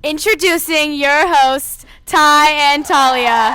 Introducing your hosts, Ty and Talia.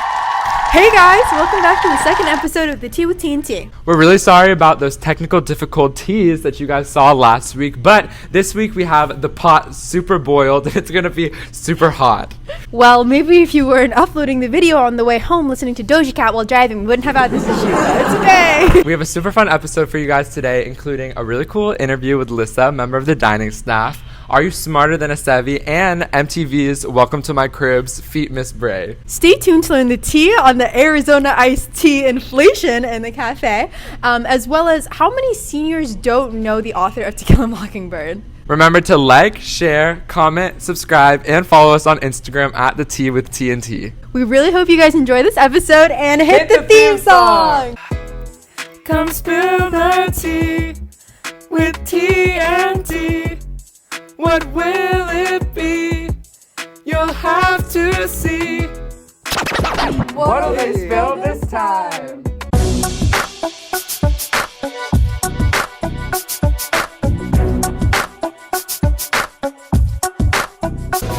Hey guys, welcome back to the second episode of the Tea with TNT. We're really sorry about those technical difficulties that you guys saw last week, but this week we have the pot super boiled. It's gonna be super hot. Well, maybe if you weren't uploading the video on the way home listening to Doja Cat while driving, we wouldn't have had this issue, but it's okay. We have a super fun episode for you guys today, including a really cool interview with Lissa, member of the dining staff, Are You Smarter Than a Sevvie, and MTV's Welcome to My Cribs feat Miss Bray. Stay tuned to learn the tea on the Arizona iced tea inflation in the cafe, as well as how many seniors don't know the author of To Kill a Mockingbird. Remember to like, share, comment, subscribe, and follow us on Instagram at the Tea with TNT. We really hope you guys enjoy this episode and hit the theme song. Come spill the tea with TNT. What will it be? You'll have to see. What'll they spill this time?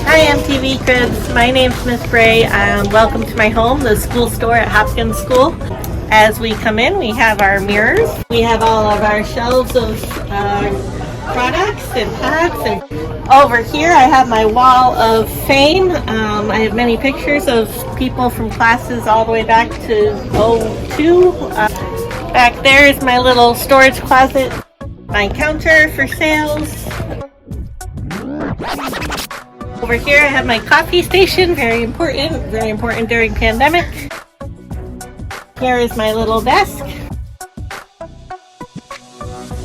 Hi, MTV Cribs. My name's Miss Bray. Welcome to my home, the school store at Hopkins School. As we come in, we have our mirrors. We have all of our shelves of products and packs. And over here, I have my wall of fame. I have many pictures of people from classes all the way back to '02. Back there is my little storage closet. My counter for sales. Over here I have my coffee station, very important during pandemic. Here is my little desk.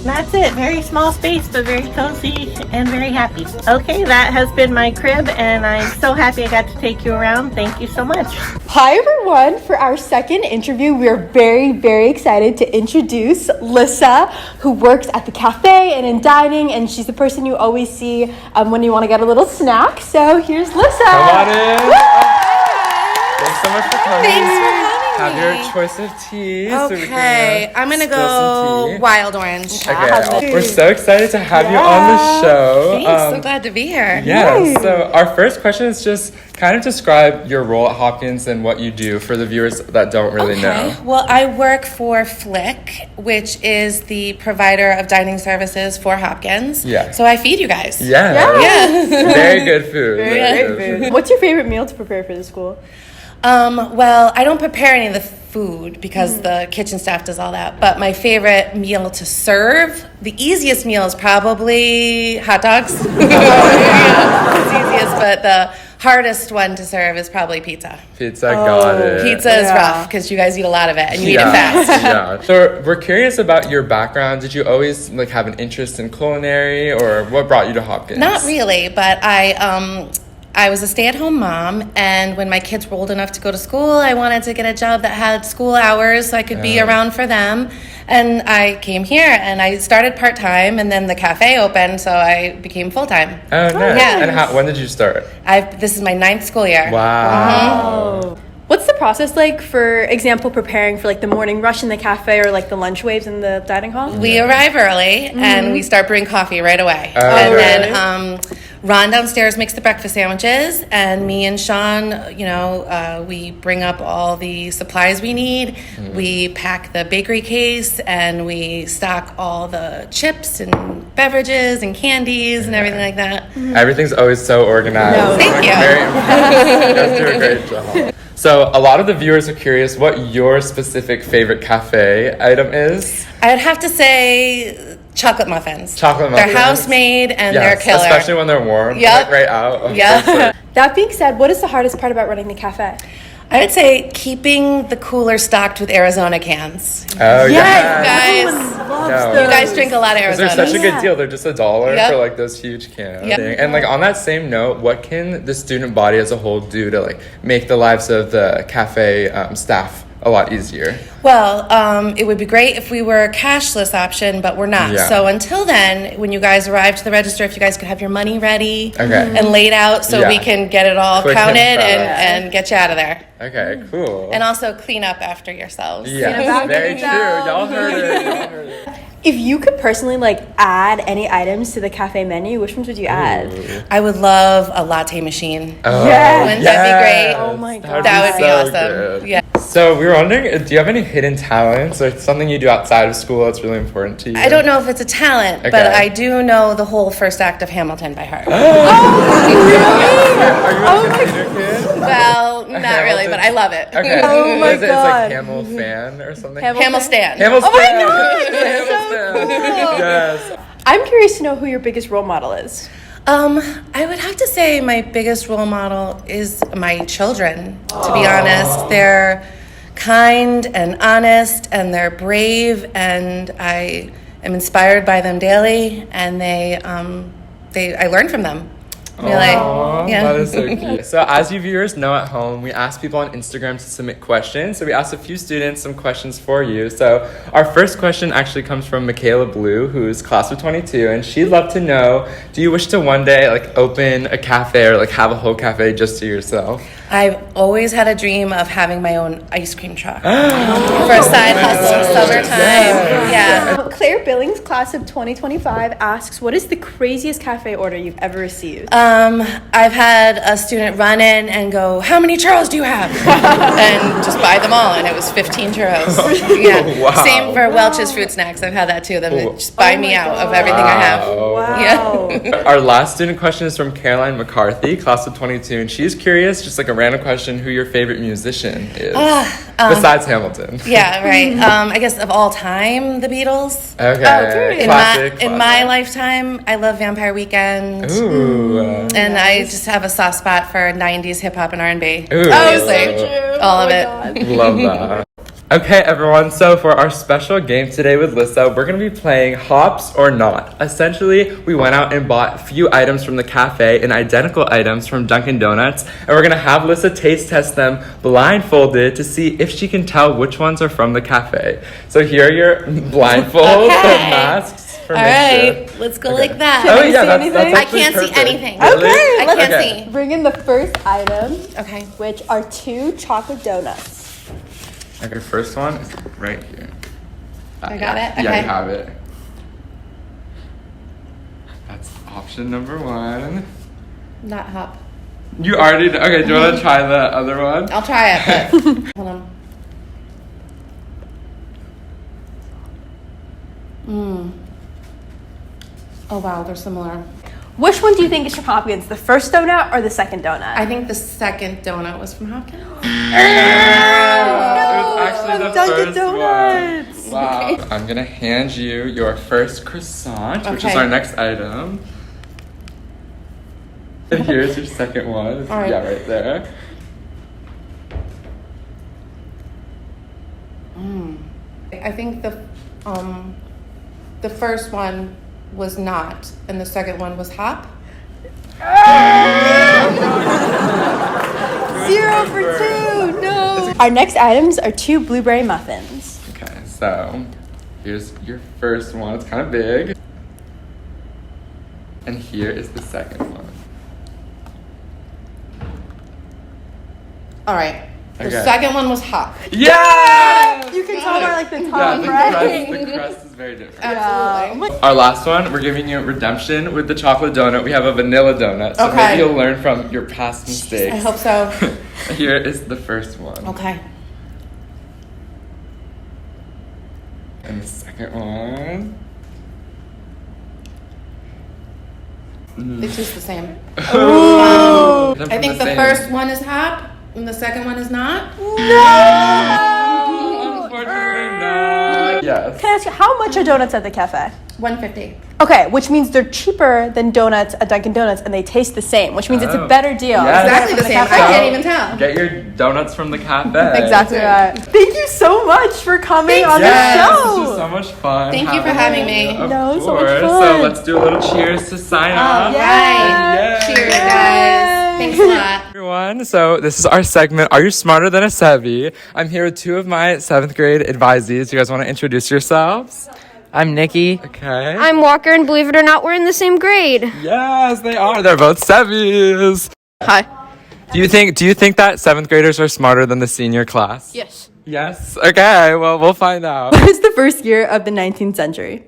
And that's it, very small space, but very cozy and very happy. Okay, that has been my crib, and I'm so happy I got to take you around. Thank you so much. Hi everyone, for our second interview, we are very, very excited to introduce Lissa, who works at the cafe and in dining, and she's the person you always see when you want to get a little snack. So here's Lissa. Come on in. Thanks so much for coming. Thanks for having me. Have your choice of tea. Okay, I'm gonna go wild orange. Okay, we're so excited to have you on the show. Thanks, so glad to be here. Yeah, Yay. so our first question is just kind of describe your role at Hopkins and what you do for the viewers that don't really know. Well, I work for Flick, which is the provider of dining services for Hopkins. Yeah. So I feed you guys. Yeah. Very good food. Very good food. What's your favorite meal to prepare for the school? Well, I don't prepare any of the food because the kitchen staff does all that. But my favorite meal to serve, the easiest meal is probably hot dogs. It's easiest, but the hardest one to serve is probably pizza. Pizza, got it. Pizza is rough because you guys eat a lot of it and you eat it fast. Yeah. So we're curious about your background. Did you always have an interest in culinary, or what brought you to Hopkins? Not really, but I was a stay-at-home mom, and when my kids were old enough to go to school, I wanted to get a job that had school hours so I could be around for them. And I came here, and I started part-time, and then the cafe opened, so I became full-time. Oh, nice. Yeah. And when did you start? This is my 9th school year. Wow. What's the process like, for example, preparing for the morning rush in the cafe or the lunch waves in the dining hall? We arrive early, and we start brewing coffee right away. Then Ron downstairs makes the breakfast sandwiches, and me and Sean, we bring up all the supplies we need. We pack the bakery case, and we stock all the chips and beverages and candies and everything like that. Everything's always so organized. No. Thank you. You guys do a great job. So a lot of the viewers are curious what your specific favorite cafe item is. I'd have to say chocolate muffins. Chocolate muffins. They're house-made and Yes, they're killer. especially when they're warm. Yep. Right out. Yep. That being said, what is the hardest part about running the cafe? I would say keeping the cooler stocked with Arizona cans. Oh, Guys, No. you guys drink a lot of They're Arizona. such a good deal. They're just $1 Yep. for those huge cans. Yep. And on that same note, what can the student body as a whole do to make the lives of the cafe staff a lot easier? Well, it would be great if we were a cashless option, but we're not. Yeah. So until then, when you guys arrive to the register, if you guys could have your money ready Okay. and laid out so Yeah. we can get it all Quick counted info. and get you out of there. Okay, cool. And also clean up after yourselves. Yeah, very true. Y'all heard it. Y'all heard it. If you could personally like add any items to the cafe menu, which ones would you add? I would love a latte machine. Oh, Yes. Wouldn't that be great? Oh my God. That would be so awesome. good. Yeah. So we were wondering, do you have any hidden talents or something you do outside of school that's really important to you? I don't know if it's a talent, but Okay. I do know the whole first act of Hamilton by heart. Are you a theater kid? Well, not really, but I love it. Okay. Oh my Is it, it's God. like Hamel fan or something? Hamilstan. Hamilstan. Oh my God, Hamilstan. Yes. I'm curious to know who your biggest role model is. I would have to say my biggest role model is my children, to be honest. They're kind and honest and they're brave and I am inspired by them daily and I learn from them. Really. Aw, Yeah. That is so cute. So as you viewers know at home, we ask people on Instagram to submit questions. So we asked a few students some questions for you. So our first question actually comes from Michaela Blue, who's class of 22, and she'd love to know, do you wish to one day like open a cafe or like have a whole cafe just to yourself? I've always had a dream of having my own ice cream truck for a side hustle, summertime. Yeah. Claire Billings, class of 2025, asks, what is the craziest cafe order you've ever received? I've had a student run in and go, how many churros do you have? And just buy them all, and it was 15 churros. Yeah. Wow. Same for Welch's Fruit Snacks. I've had that too. Them Cool. just buy me out of everything I have. Wow. Yeah. Our last student question is from Caroline McCarthy, class of 22, and she's curious, just like a random question, who your favorite musician is, besides Hamilton. Yeah, right. I guess of all time, the Beatles. Okay, classic. In my lifetime, I love Vampire Weekend. Ooh. And I just have a soft spot for 90s hip hop and R&B. Ooh. Obviously. All of it. Love that. Okay, everyone, so for our special game today with Lissa, we're going to be playing Hops or Not. Essentially, we went out and bought a few items from the cafe and identical items from Dunkin' Donuts, and we're going to have Lissa taste test them blindfolded to see if she can tell which ones are from the cafe. So here are your blindfolds and masks. For All right, let's go like that. Oh, I yeah, see that's anything? I actually can't see perfect. anything. Really? I can't Okay. see. Bring in the first item, Okay. which are 2 chocolate donuts. Okay, first one is right here. I got it? Yeah, Okay. you have it. That's option number 1. Not hop. You already okay, do you want to try the other one? I'll try it, but hold on. Oh wow, they're similar. Which one do you think is from Hopkins, the first donut or the second donut? I think the second donut was from Hopkins. It was actually the Dunkin' first Donuts. one. Wow. I'm gonna hand you your first croissant, which is Okay. our next item. And here's your second one. All right. Yeah, right there. I think the first one was not, and the second one was hop. 0 for 2, no. Our next items are 2 blueberry muffins. Okay, so here's your first one. It's kind of big. And here is the second one. All right. The Okay. second one was hop. Yeah! You can tell by like the Yeah, top, the right? crust is very different. Absolutely. Our last one, we're giving you redemption with the chocolate donut. We have a vanilla donut, so Okay. maybe you'll learn from your past mistakes. I hope so. Here is the first one. Okay. And the second one. They taste the same. Ooh. I think the first one is hop, and the second one is not. Unfortunately, no. Yes. Can I ask you, how much are donuts at the cafe? $1.50. Okay, which means they're cheaper than donuts at Dunkin' Donuts, and they taste the same, which means it's a Oh. better deal. Yes. Exactly the same. I can't even tell. Get your donuts from the cafe. Exactly right. Thank you so much for coming on Yes, the this show. was so much fun. Thank you for having me. Of No, course. so much So fun. let's do a little cheers to sign off. Yes. Cheers, guys. Thanks a lot. Everyone, so this is our segment, Are You Smarter Than a Sevvie? I'm here with two of my 7th grade advisees. You guys want to introduce yourselves? I'm Nikki. Okay. I'm Walker, and believe it or not, we're in the same grade. Yes, they are. They're both Sevvies. Hi. Do you think that 7th graders are smarter than the senior class? Yes. Yes? Okay, well, we'll find out. What is the first year of the 19th century?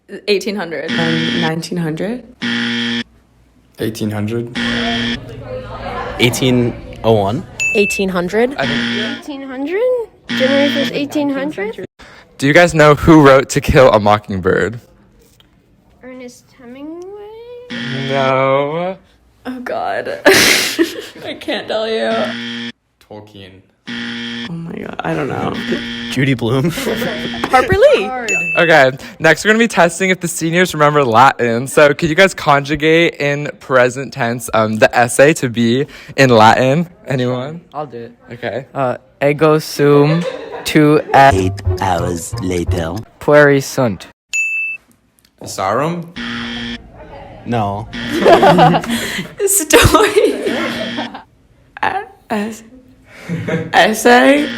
1800. 1900. 1800. 1801. 1800. 1800? January 1st, 1800? Do you guys know who wrote To Kill a Mockingbird? Ernest Hemingway? No. Oh God. I can't tell you. Tolkien. Oh my God. I don't know. Judy Blume. Harper Lee. Okay, next we're going to be testing if the seniors remember Latin. So could you guys conjugate in present tense the essay to be in Latin? Anyone? I'll do it. Okay. Ego sum tu et 8 hours later. pueri sunt. Sarum? No. Story. Essay.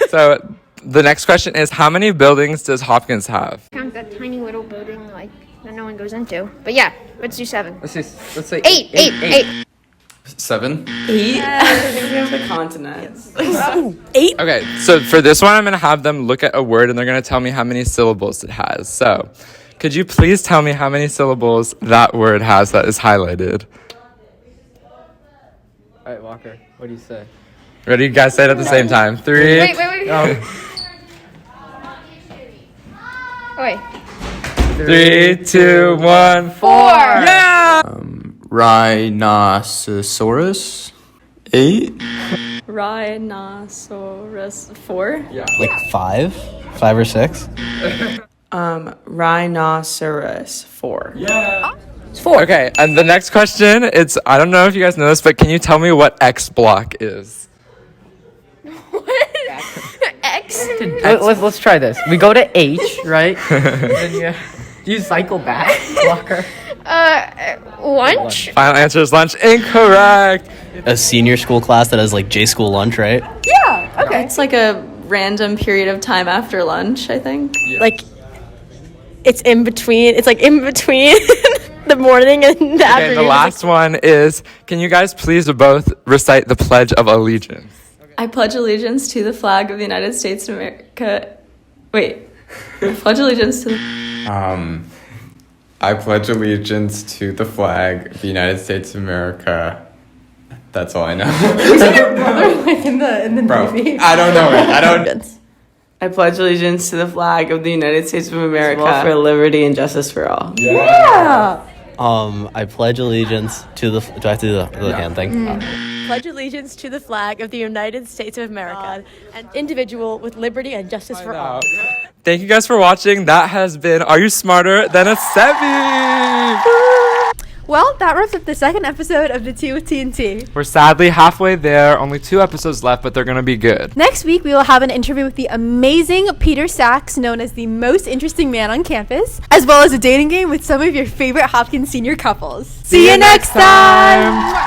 So the next question is, how many buildings does Hopkins have? Count that tiny little building, like, that no one goes into. But yeah, let's do 7. Let's say Eight. 7. 8. We have the continents. 8. Okay, so for this one, I'm going to have them look at a word and they're going to tell me how many syllables it has. So could you please tell me how many syllables that word has that is highlighted? All right, Walker, what do you say? Ready? You guys say it at the same time. 3. Wait. No. Oh, wait. 3, 2, 1, 4. Yeah! Rhinoceros. 8. Rhinoceros. 4. Like 5? 5 or 6? Rhinoceros. 4. Okay, and the next question, I don't know if you guys know this, but can you tell me what X block is? X? Let's try this. We go to H, right? Then you cycle back, Walker. Lunch? Final answer is lunch. Incorrect. A senior school class that has like J school lunch, right? Yeah, okay. It's like a random period of time after lunch, I think. Like, it's in between the morning and the Okay, afternoon. the last one is, can you guys please both recite the Pledge of Allegiance? I pledge allegiance to the flag of the United States of America. Wait. I pledge allegiance to the... I pledge allegiance to the flag of the United States of America. That's all I know. in the Bro, Navy. I don't know it. I pledge allegiance to the flag of the United States of America for liberty and justice for all. Yeah. I pledge allegiance to the. Do I have to do the hand thing? Pledge allegiance to the flag of the United States of America, an individual with liberty and justice for all. Thank you guys for watching. That has been Are You Smarter Than a Sevvie? Well, that wraps up the second episode of the Tea with TNT. We're sadly halfway there. Only 2 episodes left, but they're going to be good. Next week, we will have an interview with the amazing Peter Sachs, known as the most interesting man on campus, as well as a dating game with some of your favorite Hopkins senior couples. See you next time!